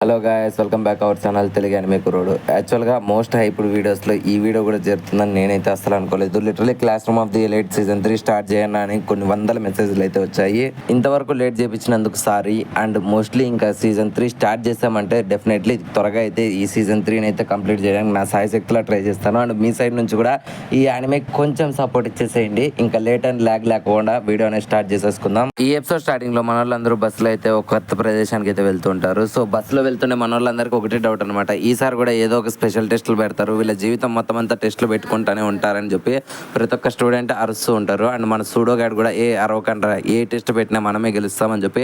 Hello guys, welcome back our channel Telugu anime కుర్రోడు. యాక్చువల్గా most hyped వీడియోస్లో ఈ వీడియో కూడా జరుగుతుందని నేనైతే అసలు అనుకోలేదు. Literally class room of the elite season 3 start చేయను అని కొన్ని వందల మెసేజ్లు అయితే వచ్చాయి. ఇంతవరకు లేట్ చేయించినందుకు సారీ. అండ్ మోస్ట్లీ ఇంకా సీజన్ 3 స్టార్ట్ చేసామంటే డెఫినెట్లీ త్వరగా అయితే ఈ సీజన్ 3 అయితే కంప్లీట్ చేయడానికి నా సాయశక్తిలా ట్రై చేస్తాను. అండ్ మీ సైడ్ నుంచి కూడా ఈ యానిమే కొంచెం సపోర్ట్ ఇచ్చేసేయండి. ఇంకా లేట్ అండ్ ల్యాగ్ లేకుండా వీడియో అనేది స్టార్ట్ చేసేసుకుందాం. ఈ ఎపిసోడ్ స్టార్టింగ్ లో మన వాళ్ళందరూ బస్సులో అయితే ఒక కొత్త ప్రదేశానికి అయితే వెళ్తుంటారు. సో బస్సులో వెళ్తుండే మన వాళ్ళందరికీ ఒకటే డౌట్ అనమాట, ఈసారి కూడా ఏదో ఒక స్పెషల్ టెస్టులు పెడతారు, వీళ్ళ జీవితం మొత్తం అంతా టెస్టులు పెట్టుకుంటానే ఉంటారని చెప్పి ప్రతి ఒక్క స్టూడెంట్ అరుస్తూ ఉంటారు. అండ్ మన సూడో గైడ్ కూడా అరవకండ్రా, ఏ టెస్ట్ పెట్టినా మనమే గెలుస్తామని చెప్పి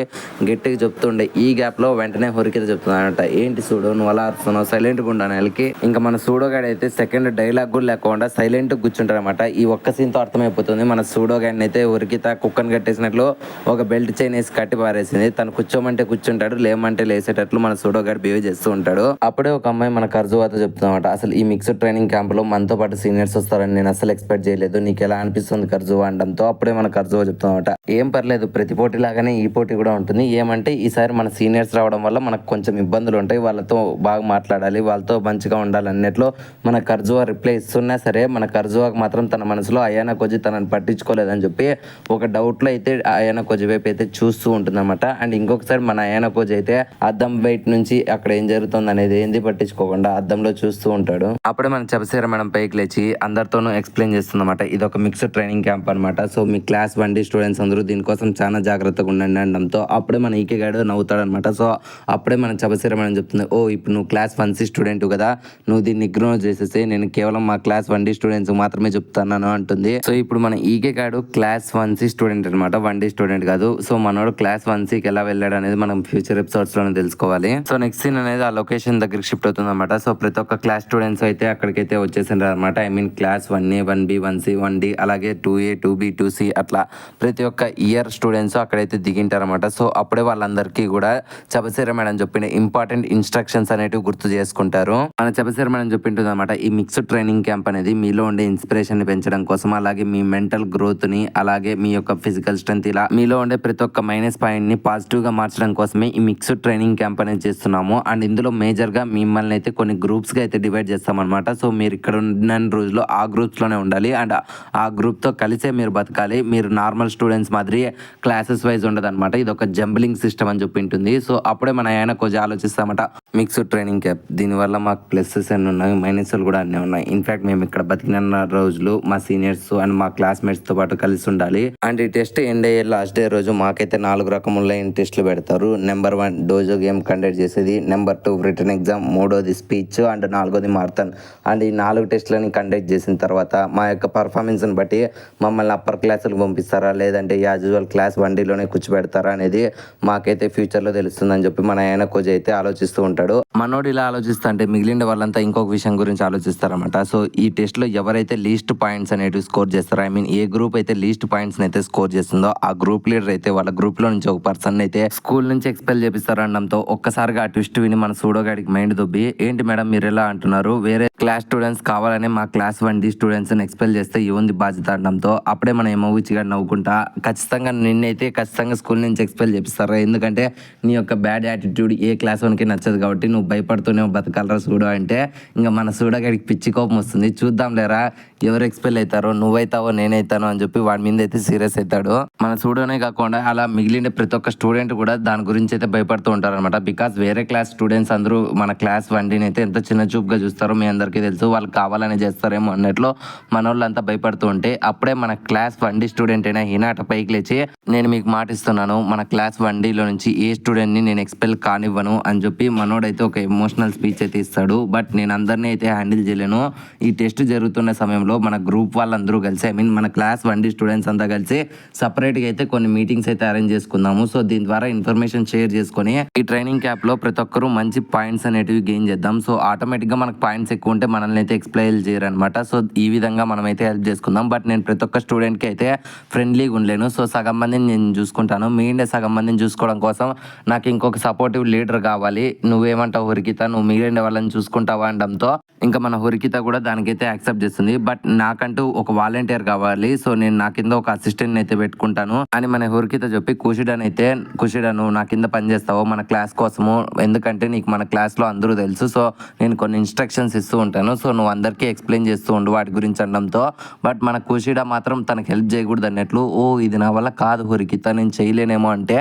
గట్టిగా చెప్తుండే. ఈ గ్యాప్ లో వెంటనే హొరికిత చెప్తున్నాడట, ఏంటి సూడో నువ్వు అలా అరుస్తున్నావు, సైలెంట్గా ఉండాను నెలకి. ఇంకా మన సూడో గైడ్ అయితే సెకండ్ డైలాగ్ కూడా లేకుండా సైలెంట్ కూర్చుంటారనమాట. ఈ ఒక్క సీన్ తో అర్థమైపోతుంది మన సూడో గైడ్ అయితే హొరికిత కుక్కను కట్టేసినట్లు ఒక బెల్ట్ చైన్ వేసి కట్టి పారేసింది. తను కూర్చోమంటే కూర్చుంటాడు, లేమంటే లేసేటట్లు మన సూడో గైడ్ బిహేవ్ చేస్తూ ఉంటాడు. అప్పుడే ఒక అమ్మాయి మన కర్జువాతో చెప్తుందన్నమాట, అసలు ఈ మిక్స్డ్ ట్రైనింగ్ క్యాంప్ లో మనతో పాటు సీనియర్స్ వస్తారని నేను అసలు ఎక్స్పెక్ట్ చేయలేదు, నీకు ఎలా అనిపిస్తుంది కర్జువా అనడంతో అప్పుడే మన కర్జువా చెప్తుందన్నమాట, ఏం పర్లేదు, ప్రతి పోటీ లాగానే ఈ పోటీ కూడా ఉంటుంది. ఏమంటే ఈసారి మన సీనియర్స్ రావడం వల్ల మనకు కొంచెం ఇబ్బందులు ఉంటాయి, వాళ్ళతో బాగా మాట్లాడాలి, వాళ్ళతో మంచిగా ఉండాలి అన్నట్లు మన కర్జువా రిప్లై ఇస్తున్నా సరే మన కర్జువాకి మాత్రం తన మనసులో అయానా కొజి తనని పట్టించుకోలేదని చెప్పి ఒక డౌట్ లో అయితే అయానా కొజి వైపు అయితే చూస్తూ ఉంటుందన్నమాట. అండ్ ఇంకొకసారి మన అయానా కోజ్ అయితే అద్దం బయట నుంచి అక్కడ ఏం జరుగుతుంది అనేది ఏంది పట్టించుకోకుండా అద్దంలో చూస్తూ ఉంటాడు. అప్పుడే మన చపసీర మేడం పైకి లేచి అందరితోనూ ఎక్స్ప్లెయిన్ చేస్తుందన్నమాట, ఇది ఒక మిక్స్డ్ ట్రైనింగ్ క్యాంప్ అనమాట. సో మీ క్లాస్ 1D స్టూడెంట్స్ అందరూ దీనికోసం చాలా జాగ్రత్తగా ఉండండి అనడంతో అప్పుడే మన ఈకే గాడు నవ్వుతాడు అనమాట. సో అప్పుడే మన చపసీర మేడం చెప్తుంది, ఓ ఇప్పుడు నువ్వు క్లాస్ 1C స్టూడెంట్ కదా, నువ్వు దీన్ని ఇగ్నోర్ చేసేసి నేను కేవలం మా క్లాస్ 1D స్టూడెంట్స్ మాత్రమే చెప్తాను అంటుంది. సో ఇప్పుడు మన ఈకే గాడు క్లాస్ 1C స్టూడెంట్ అనమాట, 1D స్టూడెంట్ కాదు. సో మనోడు క్లాస్ 1Cకి ఎలా వెళ్ళాడు అనేది మనం ఫ్యూచర్ ఎపిసోడ్స్ లోనే తెలుసుకోవాలి. సో నెక్స్ట్ సీన్ అనేది ఆ లొకేషన్ దగ్గరికి షిఫ్ట్ అవుతుంది అనమాట. సో ప్రతి ఒక్క క్లాస్ స్టూడెంట్స్ అయితే అక్కడికైతే వచ్చేసారు అనమాట. I mean class 1A 1B 1C 1D అలాగే 2A 2B 2C అట్లా ప్రతి ఒక్క ఇయర్ స్టూడెంట్స్ అక్కడైతే దిగింటారు అనమాట. సో అప్పుడే వాళ్ళందరికీ కూడా చపసీర మేడం చెప్పిన ఇంపార్టెంట్ ఇన్స్ట్రక్షన్స్ అనేటివి గుర్తు చేసుకుంటారు. మన చపసీర మేడం చెప్పింటుంది అనమాట, ఈ మిక్స్డ్ ట్రైనింగ్ క్యాంప్ అనేది మీలో ఉండే ఇన్స్పిరేషన్ ని పెంచడం కోసం, అలాగే మీ మెంటల్ గ్రోత్ ని, అలాగే మీ యొక్క ఫిజికల్ స్ట్రెంత్, ఇలా మీలో ఉండే ప్రతి ఒక్క మైనస్ పాయింట్ ని పాజిటివ్ గా మార్చడం కోసమే ఈ మిక్స్డ్ ట్రైనింగ్ క్యాంప్ అనేది చేస్తున్నాము. అండ్ ఇందులో మేజర్ గా మిమ్మల్ని అయితే కొన్ని గ్రూప్స్ గా అయితే డివైడ్ చేస్తాం అనమాట. సో మీరు ఇక్కడ ఉన్న రోజుల్లో ఆ గ్రూప్స్ లోనే ఉండాలి అండ్ ఆ గ్రూప్ తో కలిసే మీరు బతకాలి. మీరు నార్మల్ స్టూడెంట్స్ మాదిరి క్లాసెస్ వైజ్ ఉండదు అనమాట, ఇది ఒక జంబ్లింగ్ సిస్టమ్ అని చెప్పి ఉంటుంది. సో అప్పుడే మన ఆయన కొంచెం ఆలోచిస్తామట, మిక్స్డ్ ట్రైనింగ్ క్యాంప్ దీనివల్ల మాకు ప్లసెస్ అన్ని ఉన్నాయి, మైనస్లు కూడా అన్నీ ఉన్నాయి. ఇన్ఫాక్ట్ మేము ఇక్కడ బతికిన రోజులు మా సీనియర్స్ అండ్ మా క్లాస్మేట్స్ తో పాటు కలిసి ఉండాలి. అండ్ ఈ టెస్ట్ ఎండ్ అయ్యే లాస్ట్ డే రోజు మాకైతే 4 రకములైన టెస్టులు పెడతారు. నెంబర్ 1 డోజో గేమ్ కండక్ట్ చేసేది, నెంబర్ 2 రిటర్న్ ఎగ్జామ్, 3వది స్పీచ్ అండ్ 4వది మారథాన్. అండ్ ఈ 4 టెస్టులని కండక్ట్ చేసిన తర్వాత మా యొక్క పర్ఫార్మెన్స్ని బట్టి మమ్మల్ని అప్పర్ క్లాసులకు పంపిస్తారా లేదంటే యాజువల్ క్లాస్ 1Dలోనే కూర్చోబెడతారా అనేది మాకైతే ఫ్యూచర్లో తెలుస్తుందని చెప్పి మన ఆయన కోచ్ అయితే ఆలోచిస్తూ ఉంటాడు. మనోడు ఇలా ఆలోచిస్తా అంటే మిగిలిన వాళ్ళంతా ఇంకొక విషయం గురించి ఆలోచిస్తారన్నమాట. సో ఈ టెస్ట్లో ఎవరైతే లీస్ట్ పాయింట్స్ అనేవి స్కోర్ చేస్తారో, ఐ మీన్ ఏ గ్రూప్ అయితే లీస్ట్ పాయింట్స్ అయితే స్కోర్ చేస్తుందో ఆ గ్రూప్ లీడర్ అయితే వాళ్ళ గ్రూప్ లో నుంచి ఒక పర్సన్ అయితే స్కూల్ నుంచి ఎక్స్పెల్ చేపిస్తారు అనడంతో ఒక్కసారిగా ఆ ట్విస్ట్ విని మన సూడోగాడికి మైండ్ దొబ్బి, ఏంటి మేడం మీరు ఎలా అంటున్నారు, వేరే క్లాస్ స్టూడెంట్స్ కావాలని మా క్లాస్ 1D స్టూడెంట్స్ ఎక్స్పెల్ చేస్తే ఏముంది బాధ్యత అనడంతో అప్పుడే మన ఏమోవిచ్చిగా నవ్వుకుంటా, ఖచ్చితంగా నిన్నైతే ఖచ్చితంగా స్కూల్ నుంచి ఎక్స్పెల్ చేపిస్తారు, ఎందుకంటే నీ యొక్క బ్యాడ్ యాటిట్యూడ్ ఏ క్లాస్ 1కి నచ్చదు కాబట్టి నువ్వు భయపడుతూనే బతకాలరా సూడో అంటే ఇంకా మన సూడోగాడికి పిచ్చి కోపం వస్తుంది. చూద్దాం లేరా ఎవరు ఎక్స్పెల్ అవుతారో, నువ్వైతావో నేనైతానో అని చెప్పి వాడి మీద అయితే సీరియస్ అవుతాడు. మన సూడోనే కాకుండా అలా మిగిలిన ప్రతి ఒక్క స్టూడెంట్ కూడా దాని గురించి అయితే భయపడుతూ ఉంటారు అనమాట. బికాస్ వేరే క్లాస్ స్టూడెంట్స్ అందరూ మన క్లాస్ 1Dని అయితే ఎంత చిన్న చూపుగా చూస్తారో మీ అందరికీ తెలుసు, వాళ్ళు కావాలని చేస్తారేమో అన్నట్లు మన వాళ్ళంతా భయపడుతూ ఉంటే అప్పుడే మన క్లాస్ 1D స్టూడెంట్ అయినా హినాట పైకి లేచి, నేను మీకు మాటిస్తున్నాను మన క్లాస్ 1Dలో నుంచి ఏ స్టూడెంట్ని నేను ఎక్స్పెల్ కానివ్వను అని చెప్పి మనోడైతే ఒక ఎమోషనల్ స్పీచ్ అయితే ఇస్తాడు. బట్ నేను అందరినీ అయితే హ్యాండిల్ చేయలేను, ఈ టెస్ట్ జరుగుతున్న సమయంలో మన గ్రూప్ వాళ్ళందరూ కలిసి, ఐ మీన్ మన క్లాస్ 1D స్టూడెంట్స్ అంతా కలిసి సపరేట్గా అయితే కొన్ని మీటింగ్స్ అయితే అరేంజ్ చేసుకుందాము. సో దీని ద్వారా ఇన్ఫర్మేషన్ షేర్ చేసుకొని ఈ ట్రైనింగ్ క్యాంప్ లో ప్రతి ఒక్కరు మంచి పాయింట్స్ అనేటివి గెయిన్ చేద్దాం. సో ఆటోమేటిక్ గా మనకు పాయింట్స్ ఎక్కువ ఉంటే మనల్ని అయితే ఎక్స్ప్లెయిన్ చేయరు అనమాట. సో ఈ విధంగా మనం అయితే హెల్ప్ చేసుకుందాం. బట్ నేను ప్రతి ఒక్క స్టూడెంట్ కి అయితే ఫ్రెండ్లీగా ఉండలేను. సో సగం మందిని నేను చూసుకుంటాను, మిగిలిన సగం మందిని చూసుకోవడం కోసం నాకు ఇంకొక సపోర్టివ్ లీడర్ కావాలి, నువ్వు నువ్వేమంటావు హురికిత, నువ్వు మిగిలిన వాళ్ళని చూసుకుంటావా అనడంతో ఇంకా మన హురికిత కూడా దానికైతే యాక్సెప్ట్ చేస్తుంది. బట్ నాకంటూ ఒక వాలంటీర్ కావాలి, సో నేను నా కింద ఒక అసిస్టెంట్ అయితే పెట్టుకుంటాను అని మన హురికిత చెప్పి కుషిడా నువ్వు నా కింద పనిచేస్తావు మన క్లాస్ కోసము, ఎందుకంటే నీకు మన క్లాస్లో అందరూ తెలుసు, సో నేను కొన్ని ఇన్స్ట్రక్షన్స్ ఇస్తూ ఉంటాను, సో నువ్వు అందరికీ ఎక్స్ప్లెయిన్ చేస్తూ ఉండు వాటి గురించి అనడంతో బట్ మన కుషిడా మాత్రం తనకు హెల్ప్ చేయకూడదు అన్నట్లు, ఓ ఇది నా వల్ల కాదు హురికిత, నేను చేయలేనేమో అంటే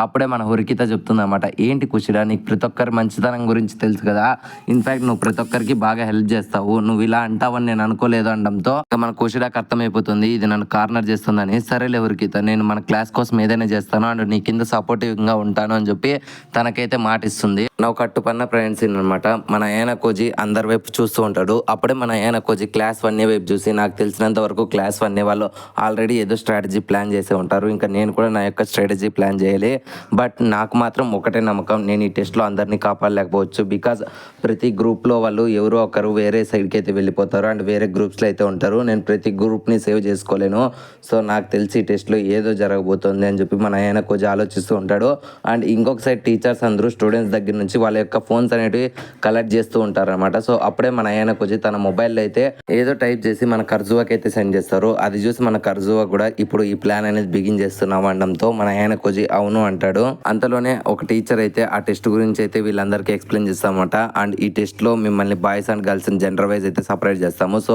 అప్పుడే మన హురికిత చెప్తుంది అనమాట, ఏంటి కుషిడా నీకు ప్రతి ఒక్కరి మంచితనం గురించి తెలుసు కదా, ఇన్ఫాక్ట్ నువ్వు ప్రతి ఒక్కరికి బాగా హెల్ప్ చేస్తావు, నువ్వు ఇలా అంటావని నేను అనుకోలేదు అనడంతో మన కుషిడాకి అర్థమైపోతుంది ఇది నన్ను కార్నర్ చేస్తుందని. సరేలే హురికిత, నేను మన క్లాస్ కోసం ఏదైనా చేస్తాను అండ్ నీ కింద సపోర్టివ్గా ఉంటాను అని చెప్పి తనకైతే మాట ఇస్తుంది. నువ్వు కట్టుపన్న ఫ్రెండ్స్ అనమాట. మన ఏనా కోజీ అందరి వైపు చూస్తూ ఉంటాడు. అప్పుడే మన ఏనా కోజీ క్లాస్ 1A వైపు చూసి, నాకు తెలిసినంత వరకు క్లాస్ 1A వాళ్ళు ఆల్రెడీ ఏదో స్ట్రాటజీ ప్లాన్ చేసే ఉంటారు, ఇంకా నేను కూడా నా యొక్క స్ట్రాటజీ ప్లాన్ చేయాలి. బట్ నాకు మాత్రం ఒకటే నమ్మకం, నేను ఈ టెస్ట్లో అందరినీ కాపాడలేకపోవచ్చు, బికాజ్ ప్రతి గ్రూప్లో వాళ్ళు ఎవరో ఒకరు వేరే సైడ్కి అయితే వెళ్ళిపోతారు అండ్ వేరే గ్రూప్స్లో అయితే ఉంటారు, నేను ప్రతి గ్రూప్ని సేవ్ చేసుకోలేను, సో నాకు తెలిసి ఈ టెస్ట్లో ఏదో జరగబోతుంది అని చెప్పి మన ఏనా కోజీ ఆలోచిస్తూ ఉంటాడు. అండ్ ఇంకొక సైడ్ టీచర్స్ అందరూ స్టూడెంట్స్ దగ్గర నుంచి వాళ్ళ యొక్క ఫోన్స్ అనేటివి కలెక్ట్ చేస్తూ ఉంటారు అనమాట. సో అప్పుడే మన ఆయనకు వచ్చి తన మొబైల్లో అయితే ఏదో టైప్ చేసి మన కర్జువాకి అయితే సెండ్ చేస్తారు. అది చూసి మన కర్జువా కూడా ఇప్పుడు ఈ ప్లాన్ అనేది బిగిన్ చేస్తున్నాం అనడంతో మన ఆయనకు వచ్చి అవును అంటాడు. అంతలోనే ఒక టీచర్ అయితే ఆ టెస్ట్ గురించి అయితే వీళ్ళందరికీ ఎక్స్ప్లెయిన్ చేస్తామన్నమాట. అండ్ ఈ టెస్ట్ లో మిమ్మల్ని boys and girls gender wise అయితే సపరేట్ చేస్తాము. సో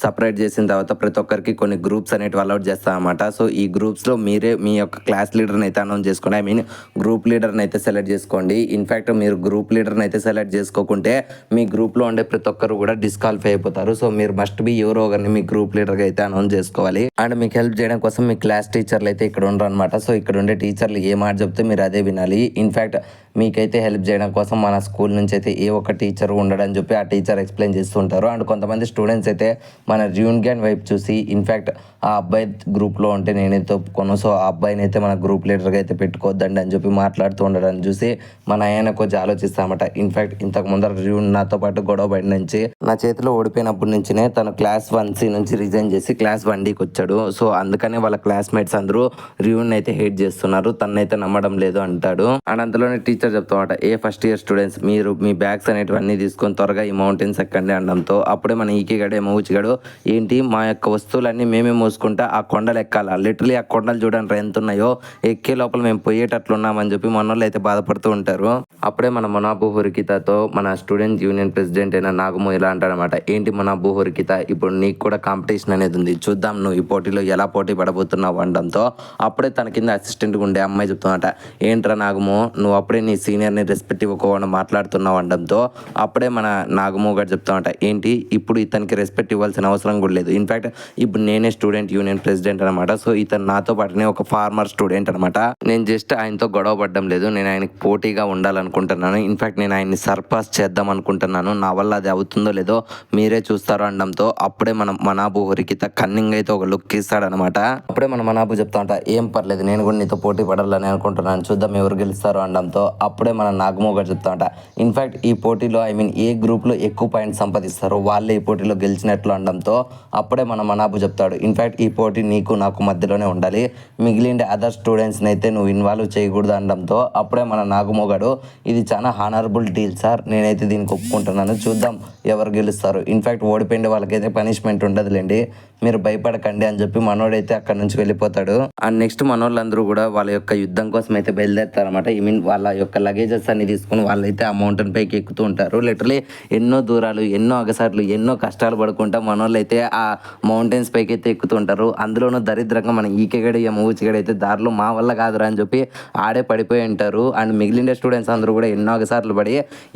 సపరేట్ చేసిన తర్వాత ప్రతి ఒక్కరికి కొన్ని గ్రూప్స్ అనేవి అలౌట్ చేస్తాం అనమాట. సో ఈ గ్రూప్స్ లో మీరే మీ యొక్క క్లాస్ లీడర్ని అయితే అనౌన్స్ చేసుకోండి, ఐ మీన్ గ్రూప్ లీడర్ని అయితే సెలెక్ట్ చేసుకోండి. ఇన్ఫాక్ట్ మీరు గ్రూప్ లీడర్ని అయితే సెలెక్ట్ చేసుకోకుంటే మీ గ్రూప్లో ఉండే ప్రతి ఒక్కరు కూడా డిస్క్వాలిఫై అయిపోతారు. సో మీరు మస్ట్ బి ఎవరో ఒకరిని మీ గ్రూప్ లీడర్గా అయితే అనౌన్స్ చేసుకోవాలి. అండ్ మీకు హెల్ప్ చేయడం కోసం మీ క్లాస్ టీచర్లు అయితే ఇక్కడ ఉండరు అనమాట. సో ఇక్కడ ఉండే టీచర్లు ఏ మాట చెప్తే మీరు అదే వినాలి. ఇన్ఫాక్ట్ మీకైతే హెల్ప్ చేయడం కోసం మన స్కూల్ నుంచి అయితే ఏ ఒక్క టీచర్ ఉండడని చెప్పి ఆ టీచర్ ఎక్స్ప్లెయిన్ చేస్తుంటారు. అండ్ కొంతమంది స్టూడెంట్స్ అయితే మన రియూనియన్ వైపు చూసి ఇన్ఫాక్ట్ ఆ అబ్బాయి గ్రూప్లో ఉంటే నేనైతే ఒప్పుకోను, సో ఆ అబ్బాయిని అయితే మన గ్రూప్ లీడర్గా అయితే పెట్టుకోవద్దండి అని చెప్పి మాట్లాడుతూ ఉండడం చూసి మన ఆయన కొంచెం ఆలోచిస్తామట. ఇన్ఫాక్ట్ ఇంతకు ముందర రియూన్ నాతో పాటు గొడవ పడి నుంచి నా చేతిలో ఓడిపోయినప్పటి నుంచినే తను క్లాస్ 1C నుంచి రిజైన్ చేసి క్లాస్ 1Dకి వచ్చాడు. సో అందుకనే వాళ్ళ క్లాస్మేట్స్ అందరూ రియూన్ అయితే హేట్ చేస్తున్నారు, తనైతే నమ్మడం లేదు అంటాడు. అండ్ అంతలోనే టీచర్ చెప్తామట, ఏ ఫస్ట్ ఇయర్ స్టూడెంట్స్ మీరు మీ బ్యాగ్స్ అనేటివన్నీ తీసుకొని త్వరగా ఈ మౌంటైన్స్ ఎక్కండి అనడంతో అప్పుడే మన ఈకేగాడు మౌచిగాడు ఏంటి మా యొక్క వస్తువులన్నీ మేమే మోసుకుంటా ఆ కొండలు ఎక్కాలా, లిటరలీ ఆ కొండలు చూడండి ఎంత ఉన్నాయో, ఎక్కే లోపల మేము పోయేటట్లున్నామని చెప్పి మన వాళ్ళు అయితే బాధపడుతూ ఉంటారు. అప్పుడే మన మొనాబు హురికితతో మన స్టూడెంట్ యూనియన్ ప్రెసిడెంట్ అయిన నాగము ఇలా అంటాడనమాట, ఏంటి మొనాబు హురికిత ఇప్పుడు నీకు కూడా కాంపిటీషన్ అనేది ఉంది, చూద్దాం నువ్వు ఈ పోటీలో ఎలా పోటీ పడబోతున్నావు అనడంతో అప్పుడే తన కింద అసిస్టెంట్గా ఉండే అమ్మాయి చెప్తున్నమాట, ఏంట్రా నాగము నువ్వు అప్పుడే నీ సీనియర్ని రెస్పెక్ట్ ఇవ్వకుండా మాట్లాడుతున్నావు అనడంతో అప్పుడే మన నాగము గారు చెప్తామట, ఏంటి ఇప్పుడు ఇతనికి రెస్పెక్ట్ ఇవ్వాల్సిన అవసరం కూడా లేదు, ఇన్ఫాక్ట్ ఇప్పుడు నేనే స్టూడెంట్ యూనియన్ ప్రెసిడెంట్ అనమాట, సో ఇతను నాతో పాటునే ఒక ఫార్మర్ స్టూడెంట్ అనమాట, నేను జస్ట్ ఆయనతో గొడవ పడ్డం లేదు, నేను ఆయనకి పోటీగా ఉండాలనుకుంటున్నాను, ఇన్ఫాక్ట్ నేను ఆయన్ని సర్పాస్ చేద్దాం అనుకుంటున్నాను, నా వల్ల అది అవుతుందో లేదో మీరే చూస్తారు అనడంతో అప్పుడే మనం మనాబు హురికిత కన్నింగ్ అయితే ఒక లుక్ ఇస్తాడనమాట. అప్పుడే మన మనాబు చెప్తా ఉంటా, ఏం పర్లేదు నేను కూడా నీతో పోటీ పడాలని అనుకుంటున్నాను, చూద్దాం ఎవరు గెలుస్తారు అనడంతో అప్పుడే మన నాగమో గారు చెప్తా ఉంటా, ఇన్ఫాక్ట్ ఈ పోటీలో ఐ మీన్ ఏ గ్రూప్లో ఎక్కువ పాయింట్స్ సంపాదిస్తారో వాళ్ళే ఈ పోటీలో గెలిచినట్లు అనడంతో అప్పుడే మన మనాబు చెప్తాడు, ఇన్ఫాక్ట్ ఈ పోటీ నీకు నాకు మధ్యలోనే ఉండాలి, మిగిలిన అదర్ స్టూడెంట్స్ని అయితే నువ్వు ఇన్వాల్వ్ చేయకూడదు అనడంతో అప్పుడే మన నాగమోగాడు ఇది చాలా హానరబుల్ డీల్ సార్, నేనైతే దీనికి ఒప్పుకుంటున్నాను, చూద్దాం ఎవరు గెలుస్తారు, ఇన్ఫాక్ట్ ఓడిపోయిన వాళ్ళకైతే పనిష్మెంట్ ఉండదులేండి, మీరు భయపడకండి అని చెప్పి మనోడైతే అక్కడ నుంచి వెళ్ళిపోతాడు. అండ్ నెక్స్ట్ మనోళ్ళందరూ కూడా వాళ్ళ యొక్క యుద్ధం కోసం అయితే బయలుదేరుతారనమాట. ఐ మీన్ వాళ్ళ యొక్క లగేజెస్ అన్ని తీసుకుని వాళ్ళైతే ఆ మౌంటైన్ పైకి ఎక్కుతూ ఉంటారు. లిటరలీ ఎన్నో దూరాలు ఎన్నో అగసాట్లు ఎన్నో కష్టాలు పడుకుంటా మనోళ్ళు అయితే ఆ మౌంటైన్స్ పైకి అయితే ఎక్కుతూ ఉంటారు. అందులోనూ దరిద్రంగా మన ఈకేగడ మూచిగడ అయితే దారిలో మా వల్ల కాదురా అని చెప్పి ఆడే పడిపోయి ఉంటారు. అండ్ మిగిలిన స్టూడెంట్స్ అందరూ కూడా ఎన్నో అగసార్లు పడి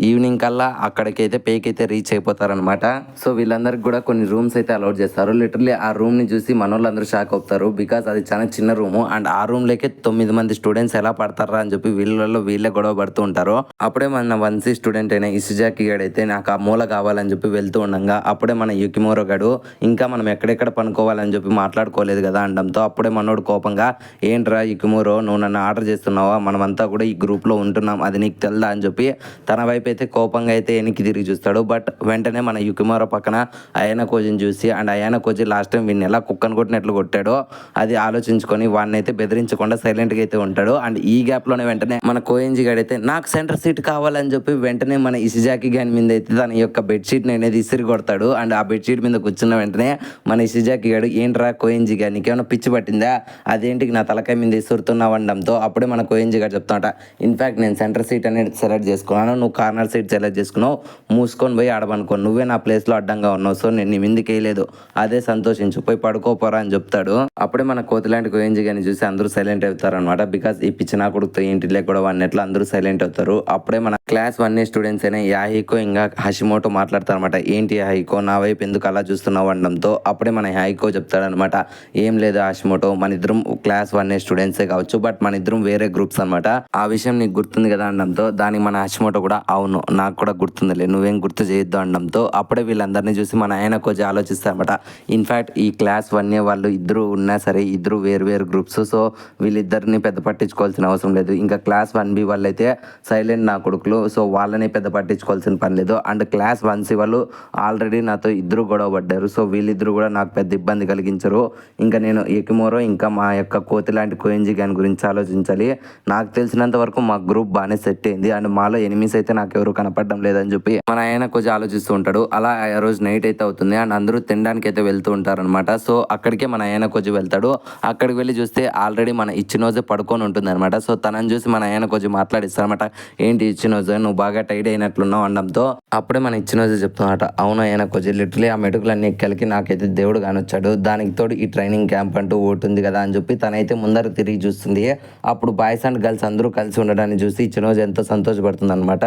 ఈవినింగ్ కల్లా అక్కడికైతే పైకి అయితే రీచ్ అయిపోతారనమాట. సో వీళ్ళందరికీ కూడా కొన్ని రూమ్స్ అయితే అలౌట్ చేస్తారు. లిటరలీ ఆ రూమ్ ని చూసి మనోళ్ళందరూ షాక్ అవుతారు, బికాస్ అది చాలా చిన్న రూము అండ్ ఆ రూమ్ లోకి 9 మంది స్టూడెంట్స్ ఎలా పడతారా అని చెప్పి వీళ్ళలో వీళ్ళే గొడవ పడుతూ ఉంటారు. అప్పుడే మన 1C స్టూడెంట్ అయిన ఇసుజాకి గడు అయితే నాకు ఆ మూల కావాలని చెప్పి వెళ్తూ ఉండగా అప్పుడే మన యుకిమోరో గడు ఇంకా మనం ఎక్కడెక్కడ పనుకోవాలని చెప్పి మాట్లాడుకోలేదు కదా అనడంతో అప్పుడే మనోడు కోపంగా, ఏంట్రా యుకిమోరో నువ్వు నన్ను ఆర్డర్ చేస్తున్నావా, మనమంతా కూడా ఈ గ్రూప్ లో ఉంటున్నాం అది నీకు తెల్దా అని చెప్పి తన వైపు అయితే కోపంగా అయితే వెనక్కి తిరిగి చూస్తాడు. బట్ వెంటనే మన యుకిమోరో పక్కన అయానా కోజిని చూసి అండ్ అయానా కోజి లాస్ట్ టైం వీడిని ఎలా కుక్కను కొట్టినట్లు కొట్టాడో అది ఆలోచించుకొని వాడిని అయితే బెదిరించకుండా సైలెంట్గా అయితే ఉంటాడు. అండ్ ఈ గ్యాప్లోనే వెంటనే మన కోయింజి గడ్ అయితే నాకు సెంటర్ సీట్ కావాలని చెప్పి వెంటనే మన ఇసిజాకి గాని మీద అయితే తన యొక్క బెడ్షీట్ అనేది ఇసిరి కొడతాడు. అండ్ ఆ బెడ్షీట్ మీద కూర్చున్న వెంటనే మన ఇసిజాకి గాడు ఏంట్రా కోయింజి గారు నీకేమైనా పిచ్చి పట్టిందా, అదేంటికి నా తలకాయ మీద ఇసురుతున్నావు అనడంతో అప్పుడే మన కోయింజి గారు చెప్తాట, ఇన్ఫాక్ట్ నేను సెంటర్ సీట్ అనేది సెలెక్ట్ చేసుకున్నాను, నువ్వు కార్నర్ సీట్ సెలెక్ట్ చేసుకున్నావు, మూసుకొని పోయి ఆడమనుకో, నువ్వే నా ప్లేస్లో అడ్డంగా ఉన్నావు, సో నేను నీ ముందుకు వేయలేదు, అదే సంతోషించు, పోయి పడుకోపోరా అని చెప్తాడు. అప్పుడే మన కోతిలాంటి కోయింజి గారిని చూసి అందరూ సైలెంట్ అవుతారు అనమాట. బికాస్ ఈ పిచ్చి నా కొడుకుతో ఇంటిలో కూడా అన్నట్లు అందరూ సైలెంట్ అవుతారు. అప్పుడే మన క్లాస్ 1A స్టూడెంట్స్ అయినా యాహికో ఇంకా హషిమోటో మాట్లాడతారు అనమాట. ఏంటి యాహికో నా వైపు ఎందుకు అలా చూస్తున్నావు అనడంతో అప్పుడే మన యాహికో చెప్తాడనమాట, ఏం లేదు హషిమోటో, మన ఇద్దరం క్లాస్ 1A స్టూడెంట్సే కావచ్చు, బట్ మన ఇద్దరం వేరే గ్రూప్స్ అనమాట, ఆ విషయం నీకు గుర్తుంది కదా అనడంతో దానికి మన హషిమోటో కూడా అవును నాకు కూడా గుర్తుందిలే, నువ్వేం గుర్తు చేయొద్దు అనడంతో అప్పుడే వీళ్ళందరినీ చూసి మన ఆయన కొంచెం ఆలోచిస్తారనమాట. ఇన్ఫాక్ట్ ఈ క్లాస్ 1A వాళ్ళు ఇద్దరు ఉన్నా సరే ఇద్దరు వేరు వేరు గ్రూప్స్, సో వీళ్ళిద్దరిని పెద్ద పట్టించుకోవాల్సిన అవసరం లేదు. ఇంకా క్లాస్ 1B వాళ్ళు అయితే సైలెంట్ నా కొడుకులు, సో వాళ్ళని పెద్ద పట్టించుకోవాల్సిన పని లేదు. అండ్ క్లాస్ 1C వాళ్ళు ఆల్రెడీ నాతో ఇద్దరు గొడవ పడ్డారు, సో వీళ్ళిద్దరు కూడా నాకు పెద్ద ఇబ్బంది కలిగించరు. ఇంకా నేను ఎకిమోరో ఇంకా మా యొక్క కోతి లాంటి కోయింజి గాని గురించి ఆలోచించాలి. నాకు తెలిసినంత వరకు మా గ్రూప్ బాగానే సెట్ అయింది, అండ్ మాలో ఎనిమిస్ అయితే నాకు ఎవరు కనపడడం లేదని చెప్పి మన ఆయన కొంచెం ఆలోచిస్తూ ఉంటాడు. అలా ఆ రోజు నైట్ అయితే అవుతుంది అండ్ అందరూ తినడానికి అయితే వెళ్తూ ఉంటారనమాట. సో అక్కడికే మన ఆయన కొంచెం వెళ్తాడు. అక్కడికి వెళ్ళి చూస్తే ఆల్రెడీ మన ఇచ్చినోజే పడుకొని ఉంటుంది అనమాట. సో తనని చూసి మన ఆయన కొంచెం మాట్లాడిస్తారనమాట, ఏంటి ఇచ్చినోజే నువ్వు బాగా టైడ్ అయినట్లున్నావు అనడంతో అప్పుడే మన ఇచ్చినోజే చెప్తున్నమాట, అవును ఆయన కొంచెం లిటరలీ ఆ మెటుకులన్నీ ఎక్కలికి నాకైతే దేవుడు కానొచ్చాడు, దానికి తోడు ఈ ట్రైనింగ్ క్యాంప్ అంటూ ఒకటి ఉంది కదా అని చెప్పి తనైతే ముందర తిరిగి చూస్తుంది. అప్పుడు బాయ్స్ అండ్ గర్ల్స్ అందరూ కలిసి ఉండడాన్ని చూసి ఇచ్చినోజే ఎంతో సంతోషపడుతుంది అనమాట.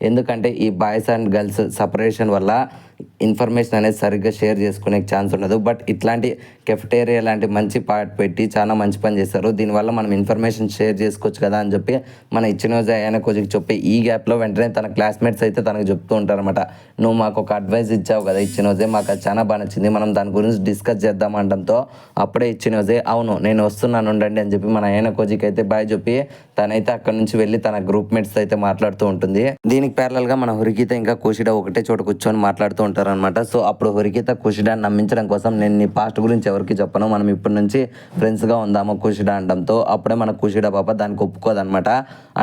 ఎందుకంటే ఈ బాయ్స్ అండ్ గర్ల్స్ సపరేషన్ వల్ల ఇన్ఫర్మేషన్ అనేది సరిగ్గా షేర్ చేసుకునే ఛాన్స్ ఉండదు. బట్ ఇట్లాంటి కెఫెటేరియా లాంటి మంచి పార్ట్ పెట్టి చాలా మంచి పని చేస్తారు, దీనివల్ల మనం ఇన్ఫర్మేషన్ షేర్ చేసుకోవచ్చు కదా అని చెప్పి మన ఇచ్చినోజే ఆయన కొంచెం చెప్పి ఈ గ్యాప్లో వెంటనే తన క్లాస్మేట్స్ అయితే తనకు చెప్తూ ఉంటారనమాట, నువ్వు మాకు ఒక అడ్వైస్ ఇచ్చావు కదా ఇచ్చినోజే, మాకు అది చాలా బాగా నచ్చింది, మనం దాని గురించి డిస్కస్ చేద్దాం అనడంతో అప్పుడే ఇచ్చినోజే అవును నేను వస్తున్నాను ఉండండి అని చెప్పి మన ఆయన కోజికి అయితే బాయ్ చెప్పి తనైతే అక్కడ నుంచి వెళ్ళి తన గ్రూప్ మేట్స్ అయితే మాట్లాడుతూ ఉంటుంది. దీనికి ప్యారలల్ గా మన హురికిత ఇంకా కుషిడా ఒకటే చోట కూర్చొని మాట్లాడుతూ ఉంటారనమాట. సో అప్పుడు హురికిత కుషిడాని నమ్మించడం కోసం నేను నీ పాస్ట్ గురించి ఎవరికి చెప్పను, మనం ఇప్పటి నుంచి ఫ్రెండ్స్ గా ఉందాము కుషిడా అనడంతో అప్పుడే మన కుషిడా పాప దానికి ఒప్పుకోదనమాట.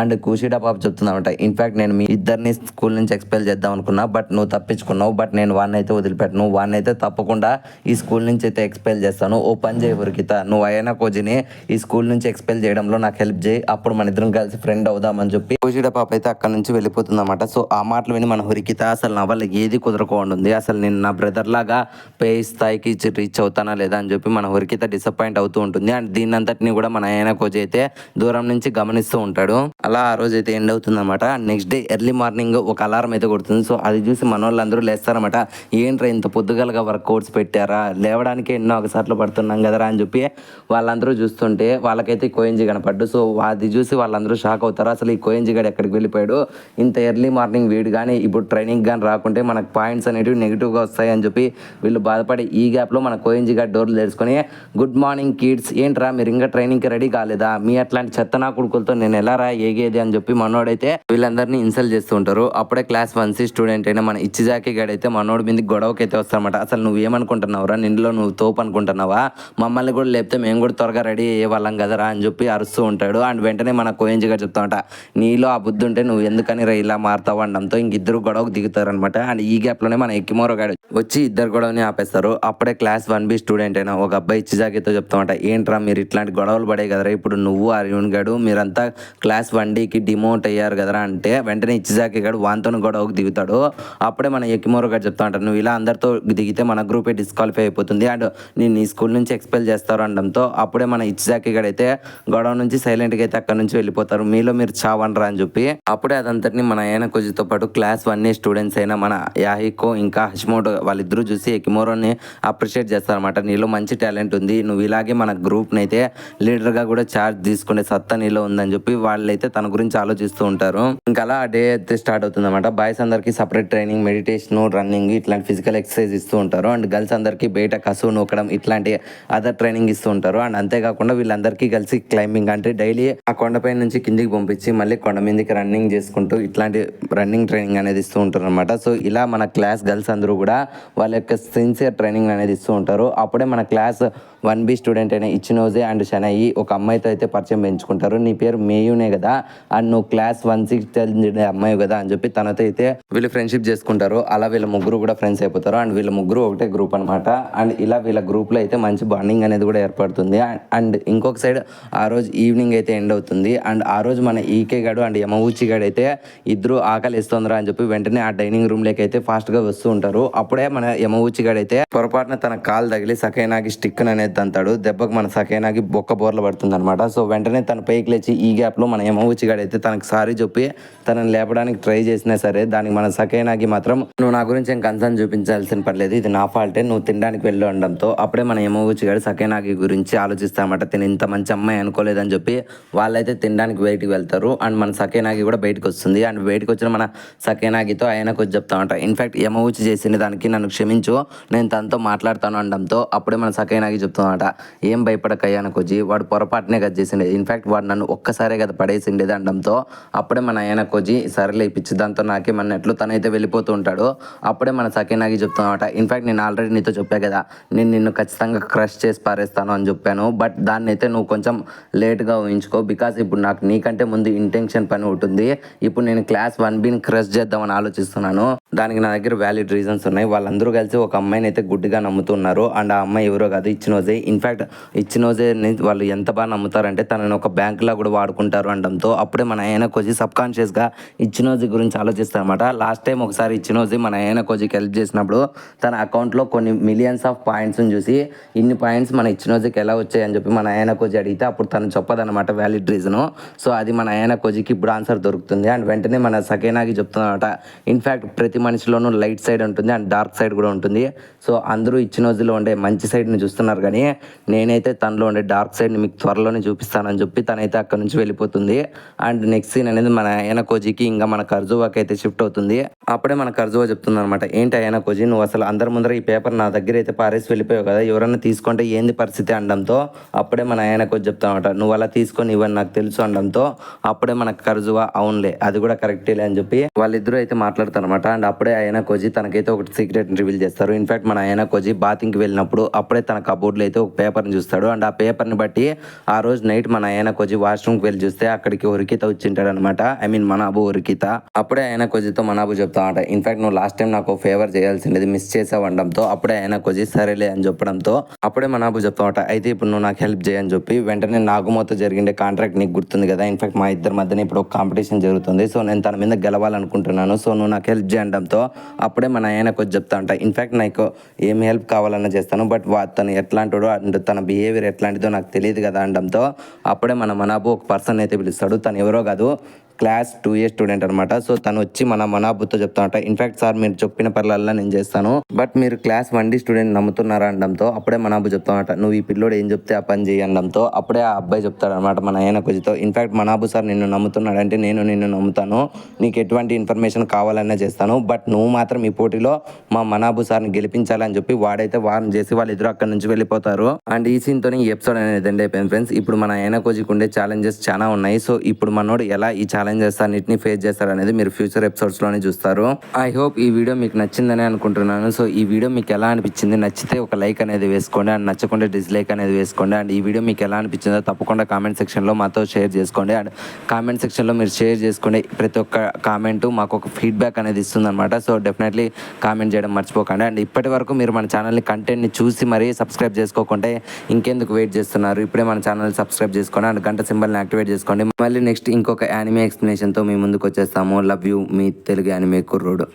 అండ్ కుషిడా పాప చెప్తుందన్నమాట, ఇన్ఫాక్ట్ నేను మీ ఇద్దరిని స్కూల్ నుంచి ఎక్స్పెల్ చేద్దాం అనుకున్నా, బట్ నువ్వు తప్పించుకున్నావు, బట్ నేను వాడిని అయితే వదిలిపెట్టను, వాడిని అయితే తప్పకుండా ఈ స్కూల్ నుంచి అయితే ఎక్స్పెల్ చేస్తాను, ఓ పని చేయి హురికిత, నువ్వు అయినా కోజిని ఈ స్కూల్ నుంచి ఎక్స్పెల్ చేయడంలో నాకు హెల్ప్ చేయి, అప్పుడు మన ఇద్దరం కలిసి ఫ్రెండ్ అవుదామని చెప్పి కుషిడా పాప అయితే అక్కడ నుంచి వెళ్ళిపోతుంది అనమాట. సో ఆ మాటలు విని మన హురికిత అసలు నా వల్ల ఏది కుదరకుండా, అసలు నేను నా బ్రదర్ లాగా పే స్థాయికి రీచ్ అవుతానా లేదా అని చెప్పి మన హురికిత డిసప్పాయింట్ అవుతూ ఉంటుంది. అండ్ దీని అంతటిని కూడా మన ఆయన కోచ్ అయితే దూరం నుంచి గమనిస్తూ ఉంటాడు. అలా ఆ రోజు అయితే ఎండ్ అవుతుంది అనమాట. నెక్స్ట్ డే ఎర్లీ మార్నింగ్ ఒక అలారం అయితే కొడుతుంది. సో అది చూసి మన వాళ్ళందరూ లేస్తారన్నమాట, ఏంట్రా ఇంత పొద్దుగలగా వర్కౌట్స్ పెట్టారా, లేవడానికి ఎన్నో ఒకసార్లు పడుతున్నాం కదరా అని చెప్పి వాళ్ళందరూ చూస్తుంటే వాళ్ళకైతే కోయింజి కనపడ్డు. సో అది చూసి వాళ్ళందరూ షాక్ అవుతారు, అసలు ఈ కోయింజి గడు ఎక్కడికి వెళ్ళిపోయాడు, ఇంత ఎర్లీ మార్నింగ్ వీడు కానీ ఇప్పుడు ట్రైనింగ్ కానీ రాకుంటే మనకు పాయింట్స్ అనేటివి నెగిటివ్గా వస్తాయి అని చెప్పి వీళ్ళు బాధపడి ఈ గ్యాప్లో మన కోయింజి గారు డోర్లు తెరుచుకొని, గుడ్ మార్నింగ్ కిడ్స్, ఏంట్రా మీరు ఇంకా ట్రైనింగ్కి రెడీ కాలేదా, మీ అట్లాంటి చెత్తనా కొడుకులతో నేను ఎలా రా ఏగేది అని చెప్పి మనోడైతే వీళ్ళందరినీ ఇన్సల్ట్ చేస్తూ ఉంటారు. అప్పుడే క్లాస్ 1C స్టూడెంట్ అయినా మన ఇచ్చిజాకి గడైతే మనోడి మీద గొడవకి అయితే వస్తారన్నమాట. అసలు నువ్వు ఏమనుకుంటున్నావురా, నిండులో నువ్వు తోపు అనుకుంటున్నావా, మమ్మల్ని కూడా లేపితే మేము కూడా త్వరగా రెడీ అయ్యే వాళ్ళం కదరా అని చెప్పి అరుస్తూ ఉంటాడు. అండ్ వెంటనే మన కోయింజి గారు చెప్తామట, నీలో ఆ బుద్ధి ఉంటే నువ్వు ఎందుకని ఇలా మారుతావు అనడంతో ఇంక ఇద్దరు గొడవకు దిగుతారనమాట. అండ్ ఈ గ్యాప్లోనే మన ఎకిమోరో గాడు వచ్చి ఇద్దరు గొడవని ఆపేస్తారు. అప్పుడే క్లాస్ 1B స్టూడెంట్ అయినా ఒక అబ్బాయి ఇచ్చిజాకితో చెప్తామట, ఏంట్రా మీరు ఇట్లాంటి గొడవలు పడే కదరా, ఇప్పుడు నువ్వు అర్జున్ గాడు మీరంతా క్లాస్ 1Dకి డిమోట్ అయ్యారు కదరా అంటే వెంటనే ఇచ్చిజాకి గాడు వాంతో గొడవకు దిగుతాడు. అప్పుడే మన ఎకిమోరో గారు చెప్తా ఉంటారు, నువ్వు ఇలా అందరితో దిగితే మన గ్రూపే డిస్క్వాలిఫై అయిపోతుంది అండ్ నేను ఈ స్కూల్ నుంచి ఎక్స్పెల్ చేస్తారు అనడంతో అప్పుడే మన ఇచ్చిజాకి గాడు అయితే గొడవ నుంచి సైలెంట్గా అయితే అక్కడ నుంచి వెళ్ళిపోతారు, మీలో మీరు చావనరా అని చెప్పి. అప్పుడే అదంతటిని మన ఆయన కొజితో పాటు క్లాస్ 1A స్టూడెంట్స్ అయినా మన యాహికో ఇంకా హషిమోటో వాళ్ళిద్దరూ చూసి ఎకిమోరోని అప్రిషియేట్ చేస్తారన్నమాట, నీలో మంచి టాలెంట్ ఉంది, నువ్వు ఇలాగే మన గ్రూప్ని అయితే లీడర్గా కూడా ఛార్జ్ తీసుకునే సత్తా నీలో ఉందని చెప్పి వాళ్ళైతే తన గురించి ఆలోచిస్తూ ఉంటారు. ఇంకా అలా డే అయితే స్టార్ట్ అవుతుంది అనమాట. బాయ్స్ అందరికీ సపరేట్ ట్రైనింగ్, మెడిటేషన్, రన్నింగ్ ఇట్లాంటి ఫిజికల్ ఎక్సర్సైజ్ ఇస్తూ ఉంటారు. అండ్ గర్ల్స్ అందరికీ బయట కసువు నూకడం ఇట్లాంటి అదర్ ట్రైనింగ్ ఇస్తూ ఉంటారు. అండ్ అంతేకాకుండా వీళ్ళందరికీ కలిసి క్లైంబింగ్ అంటే డైలీ ఆ కొండపై నుంచి కిందికి పంపించి మళ్ళీ కొండ మీదకి రన్నింగ్ చేసుకుంటూ ఇట్లాంటి రన్నింగ్ ట్రైనింగ్ అనేది ఇస్తూ ఉంటారు అనమాట. సో ఇలా మన క్లాస్ గర్ల్స్ అందరూ కూడా వాళ్ళ యొక్క సిన్సియర్ ట్రైనింగ్ అనేది ఇస్తూ ఉంటారు. అప్పుడే మన క్లాస్ 1B స్టూడెంట్ అయిన ఇచ్చినోజే అండ్ షనయి ఒక అమ్మాయితో అయితే పరిచయం పెంచుకుంటారు. నీ పేరు మేయునే కదా అండ్ నువ్వు క్లాస్ 160 అమ్మాయి కదా అని చెప్పి తనతో అయితే వీళ్ళు ఫ్రెండ్షిప్ చేసుకుంటారు. అలా వీళ్ళ ముగ్గురు కూడా ఫ్రెండ్స్ అయిపోతారు అండ్ వీళ్ళ ముగ్గురు ఒకటే గ్రూప్ అనమాట. అండ్ ఇలా వీళ్ళ గ్రూప్లో అయితే మంచి బాండింగ్ అనేది కూడా ఏర్పడుతుంది. అండ్ ఇంకొక సైడ్ ఆ రోజు ఈవినింగ్ అయితే ఎండ్ అవుతుంది. అండ్ ఆ రోజు మన ఈకే గాడు అండ్ యమౌచి గాడు అయితే ఇద్దరు ఆకలి ఇస్తుందిరా అని చెప్పి వెంటనే ఆ డైనింగ్ రూమ్ లోకి అయితే ఫాస్ట్ గా వస్తూ ఉంటారు. అప్పుడే మన యమౌచి గాడు అయితే పొరపాటున తన కాలు తగిలి సకైనాకి స్టిక్ అనేది తంతాడు. దెబ్బకు మన సకైనాకి బొక్క బోర్ల పడుతుంది అనమాట. సో వెంటనే తన పైకి లేచి ఈ గ్యాప్ లో మన యమౌచి గాడు అయితే తనకు సారీ చెప్పి తనని లేపడానికి ట్రై చేసినా సరే దానికి మన సకైనాకి మాత్రం నువ్వు నా గురించి ఏం కన్సర్న్ చూపించాల్సిన పర్లేదు, ఇది నా ఫాల్టే, నువ్వు తినడానికి వెళ్ళు అనడంతో అప్పుడే మన యమౌచి గాడు సకైనాకి గురించి ఆలోచిస్తామట. తిని ఇంత మంచి అమ్మాయి అనుకోలేదని చెప్పి వాళ్ళైతే తినడానికి బయటికి వెళ్తారు. అండ్ మన సకైనాకి కూడా బయటకు వస్తుంది. అండ్ బయటకు వచ్చిన మన సకైనాగితో ఆయనకు వచ్చి చెప్తామంట, ఇన్ఫాక్ట్ యమౌచి చేసిన దానికి నన్ను క్షమించు, నేను తనతో మాట్లాడతాను అనడంతో అప్పుడే మన సకైనాకి చెప్తామంట, ఏం భయపడకయ్యాను కొజ్జి, వాడు పొరపాటునే కదా చేసిండే, ఇన్ఫాక్ట్ వాడు నన్ను ఒక్కసారే కదా పడేసిండేది అనడంతో అప్పుడే మన ఆయన కొజ్జి సరేలే ఇప్పించి దాంతో నాకేమన్నట్లు తనైతే వెళ్ళిపోతూ ఉంటాడు. అప్పుడే మన సకైనాకి చెప్తామంట, ఇన్ఫాక్ట్ నేను ఆల్రెడీ నీతో చెప్పా కదా నేను నిన్ను ఖచ్చితంగా క్రష్ చేసి పారేస్తాను అని చెప్పాను, బట్ దాన్ని అయితే నువ్వు కొంచెం లేట్గా ఊహించుకో, బికాస్ ఇప్పుడు నాకు నీకంటే ముందు ఇంటెన్షన్ పని ఉంటుంది. ఇప్పుడు నేను క్లాస్ 1Bని క్రష్ చేద్దామని ఆలోచిస్తున్నాను. దానికి నా దగ్గర వ్యాలిడ్ రీజన్స్ ఉన్నాయి. వాళ్ళందరూ కలిసి ఒక అమ్మాయిని అయితే గుడ్డిగా నమ్ముతున్నారు. అండ్ ఆ అమ్మాయి ఎవరో కాదు ఇచ్చినోజే. ఇన్ఫాక్ట్ ఇచ్చినోజేని వాళ్ళు ఎంత బాగా నమ్ముతారంటే తనని ఒక బ్యాంకులా కూడా వాడుకుంటారు అనడంతో అప్పుడే మన ఆయన కొజి సబ్ కాన్షియస్గా ఇచ్చినోజీ గురించి ఆలోచిస్తారన్నమాట. లాస్ట్ టైం ఒకసారి ఇచ్చినోజీ మన ఆయన కొజికి హెల్ప్ చేసినప్పుడు తన అకౌంట్లో కొన్ని మిలియన్స్ ఆఫ్ పాయింట్స్ని చూసి ఇన్ని పాయింట్స్ మన ఇచ్చినోజీకి ఎలా వచ్చాయని చెప్పి మన ఆయన కొజి అడిగితే అప్పుడు తను చెప్పదన్నమాట వ్యాలిడ్ రీజను. సో అది మన ఆయన కొజికి ఇప్పుడు ఆన్సర్ దొరుకుతుంది. అండ్ వెంటనే మన సకైనాకి చెప్తుందన్నమాట, ఇన్ఫాక్ట్ ప్రతి మనిషిలోనూ లైట్ సైడ్ ఉంటుంది అండ్ డార్క్ సైడ్ కూడా ఉంటుంది. సో అందరూ ఇచ్చినోజీలో ఉండే మంచి సైడ్ని చూస్తున్నారు కానీ నేనైతే తనలో ఉండే డార్క్ సైడ్ని మీకు త్వరలోనే చూపిస్తానని చెప్పి తనైతే అక్కడ నుంచి వెళ్ళిపోతుంది. అండ్ నెక్స్ట్ సీన్ అనేది మన ఆయన కోజికి ఇంకా మన కర్జువాకి అయితే షిఫ్ట్ అవుతుంది. అప్పుడే మన కర్జువా చెప్తుంది అనమాట, ఏంటి ఆయన కోజి నువ్వు అసలు అందరి ముందర ఈ పేపర్ నా దగ్గర అయితే పారేసి వెళ్ళిపోయావు కదా, ఎవరన్నా తీసుకుంటే ఏంది పరిస్థితి అనడంతో అప్పుడే మన ఆయన కోజి చెప్తామట, నువ్వు అలా తీసుకొని ఇవ్వని నాకు తెలుసు అనడంతో అప్పుడే మన కర్జువా అవునులే అది కూడా కరెక్టేలే అని చెప్పి వాళ్ళిద్దరూ అయితే మాట్లాడతారనమాట. అండ్ అప్పుడే ఆయన కోజి తనకైతే ఒకటి సీక్రెట్ రివీల్ చేస్తారు. ఇన్ఫాక్ట్ మన ఆయన కోజి బాతింగ్కి వెళ్ళినప్పుడు అప్పుడే తన కబోర్డ్లో అయితే ఒక పేపర్ని చూస్తాడు. అండ్ ఆ పేపర్ని బట్టి ఆ రోజు నైట్ మన ఆయన కోజి వాష్రూమ్కి వెళ్ళి చూస్తే అక్కడికి ఉరికిత వచ్చింటాడు అనమాట. I mean Manabu Urikita. అప్పుడే ఆయన కోజితో మనాబు చెప్తామంట, ఇన్ఫాక్ట్ నువ్వు లాస్ట్ టైం నాకు ఫేవర్ చేయాల్సింది మిస్ చేసావు అనడంతో అప్పుడే ఆయన కోజి సరేలే అని చెప్పడంతో అప్పుడే మనాబు చెప్తామంట, అయితే ఇప్పుడు నువ్వు నాకు హెల్ప్ చేయని చెప్పి వెంటనే నాగుమోతో జరిగిండే కాంట్రాక్ట్ నీకు గుర్తుంది కదా, ఇన్ఫాక్ట్ మా ఇద్దరి మధ్యన ఇప్పుడు ఒక కాంపిటీషన్ జరుగుతుంది, సో నేను తన మీద గెలవాలనుకుంటున్నాను, సో నువ్వు నాకు హెల్ప్ చేయడంతో అప్పుడే మన ఆయన కోజి చెప్తా అంట, ఇన్ఫాక్ట్ నాకు ఏం హెల్ప్ కావాలన్నా చేస్తాను, బట్ తను ఎట్లాంటిదో అండ్ తన బిహేవియర్ ఎట్లాంటిదో నాకు తెలియదు కదా అనడంతో అప్పుడే మన మనాబు ఒక పర్సన్ అయితే పిలుస్తాడు. తను ఎవరో కాదు క్లాస్ 2A స్టూడెంట్ అనమాట. సో తను వచ్చి మన మనాబుతో చెప్తామంట, ఇన్ఫాక్ట్ సార్ మీరు చెప్పిన పనులల్లా నేను చేస్తాను, బట్ మీరు క్లాస్ 1D స్టూడెంట్ నమ్ముతున్నారా అనడంతో అప్పుడే మనాబు చెప్తామంట, నువ్వు ఈ పిల్లోడు ఏం చెప్తే ఆ పని చేయడంతో అప్పుడే ఆ అబ్బాయి చెప్తాడు అనమాట మన ఆయన కొజితో, ఇన్ఫాక్ట్ మనాబు సార్ నిన్ను నమ్ముతున్నాడంటే నేను నిన్ను నమ్ముతాను, నీకు ఎటువంటి ఇన్ఫర్మేషన్ కావాలన్నా చేస్తాను, బట్ నువ్వు మాత్రం ఈ పోటీలో మా మనాబు సార్ని గెలిపించాలని చెప్పి వాడైతే వార్న్ చేసి వాళ్ళిద్దరు అక్కడి నుంచి వెళ్ళిపోతారు. అండ్ ఈ సీన్తో ఈ ఎపిసోడ్ అనేది ఎండ్ అయిపోయింది ఫ్రెండ్స్. ఇప్పుడు మన ఆయన కోజికి ఉండే ఛాలెంజెస్ చాలా ఉన్నాయి. సో ఇప్పుడు మనోడు ఎలా ఈ ఛాలెంజెస్ అన్నిటిని ఫేస్ చేస్తారు అనేది మీరు ఫ్యూచర్ ఎపిసోడ్స్ లోనే చూస్తారు. ఐ హోప్ ఈ వీడియో మీకు నచ్చిందని అనుకుంటున్నాను. సో ఈ వీడియో మీకు ఎలా అనిపించింది, నచ్చితే ఒక లైక్ అనేది వేసుకోండి అండ్ నచ్చకుండా డిస్లైక్ అనేది వేసుకోండి. అండ్ ఈ వీడియో మీకు ఎలా అనిపించిందో తప్పకుండా కామెంట్ సెక్షన్లో మాతో షేర్ చేసుకోండి. అండ్ కామెంట్ సెక్షన్లో మీరు షేర్ చేసుకునే ప్రతి ఒక్క కామెంట్ మాకు ఒక ఫీడ్బ్యాక్ అనేది ఇస్తుంది అనమాట. సో డెఫినెట్లీ కామెంట్ చేయడం మర్చిపోకండి. అండ్ ఇప్పటి వరకు మీరు మన ఛానల్ని కంటెంట్ని చూసి మరీ సబ్స్క్రైబ్ చేసుకోకుంటే ఇంకెందుకు వెయిట్ చేస్తున్నారు, ఇప్పుడే మన ఛానల్ సబ్స్క్రైబ్ చేసుకోండి అండ్ గంట సింబల్ని యాక్టివేట్ చేసుకోండి. మళ్ళీ నెక్స్ట్ ఇంకొక యానిమే ఎక్స్ప్లెనేషన్తో మీ ముందుకు వచ్చేస్తాము. Love you, me Telugu anime కుర్రోడు.